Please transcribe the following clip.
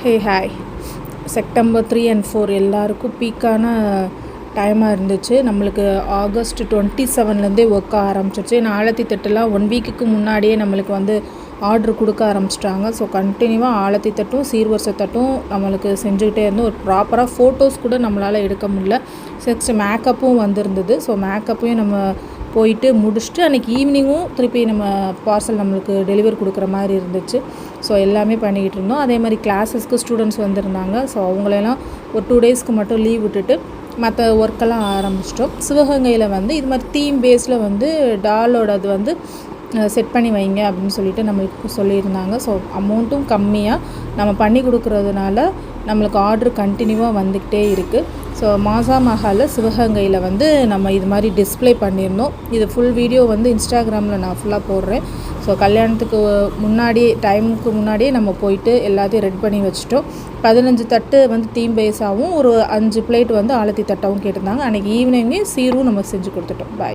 Hey hi September 3 and 4 எல்லாருக்கும் பீக்கான டைமாக இருந்துச்சு. நம்மளுக்கு ஆகஸ்ட் 27லேருந்தே ஒர்க் ஆரம்பிச்சிருச்சு. நான் ஆலத்தி தட்டுலாம் 1 வீக்குக்கு முன்னாடியே நம்மளுக்கு வந்து ஆர்டர் கொடுக்க ஆரம்பிச்சிட்டாங்க. ஸோ கண்டினியூவாக ஆலத்தி தட்டும் சீர்வரிசை தட்டும் நம்மளுக்கு செஞ்சுக்கிட்டே இருந்தோம். ஒரு ப்ராப்பராக ஃபோட்டோஸ் கூட நம்மளால் எடுக்க முடியல. நெக்ஸ்ட் மேக்கப்பும் வந்திருந்தது. ஸோ மேக்கப்பையும் நம்ம போயிட்டு முடிச்சுட்டு அன்றைக்கி ஈவினிங்கும் திருப்பி நம்ம பார்சல் நம்மளுக்கு டெலிவரி கொடுக்குற மாதிரி இருந்துச்சு. ஸோ எல்லாமே பண்ணிக்கிட்டு இருந்தோம். அதே மாதிரி கிளாஸஸ்க்கு ஸ்டூடெண்ட்ஸ் வந்திருந்தாங்க. ஸோ அவங்களெல்லாம் ஒரு 2 டேஸ்க்கு மட்டும் லீவ் விட்டுட்டு மற்ற ஒர்க்கெல்லாம் ஆரம்பிச்சிட்டோம். சிவகங்கையில் வந்து இது மாதிரி தீம் பேஸில் வந்து டாலோட அது வந்து செட் பண்ணி வைங்க அப்படின்னு சொல்லிட்டு நம்மளுக்கு சொல்லியிருந்தாங்க. ஸோ அமௌண்ட்டும் கம்மியாக நம்ம பண்ணி கொடுக்குறதுனால நம்மளுக்கு ஆர்டர் கண்டினியூவாக வந்துக்கிட்டே இருக்குது. ஸோ மாசா மஹாலில் சிவகங்கையில் வந்து நம்ம இது மாதிரி டிஸ்பிளே பண்ணியிருந்தோம். இது ஃபுல் வீடியோ வந்து இன்ஸ்டாகிராமில் நான் ஃபுல்லாக போடுறேன். ஸோ கல்யாணத்துக்கு முன்னாடியே டைமுக்கு முன்னாடியே நம்ம போயிட்டு எல்லாத்தையும் ரெடி பண்ணி வச்சுட்டோம். 15 தட்டு வந்து தீம் பேஸாகவும் ஒரு 5 பிளேட் வந்து ஆலத்தி தட்டாகவும் கேட்டிருந்தாங்க. அன்றைக்கி ஈவினிங்கே சீரும் நம்ம செஞ்சு கொடுத்துட்டோம். பாய்.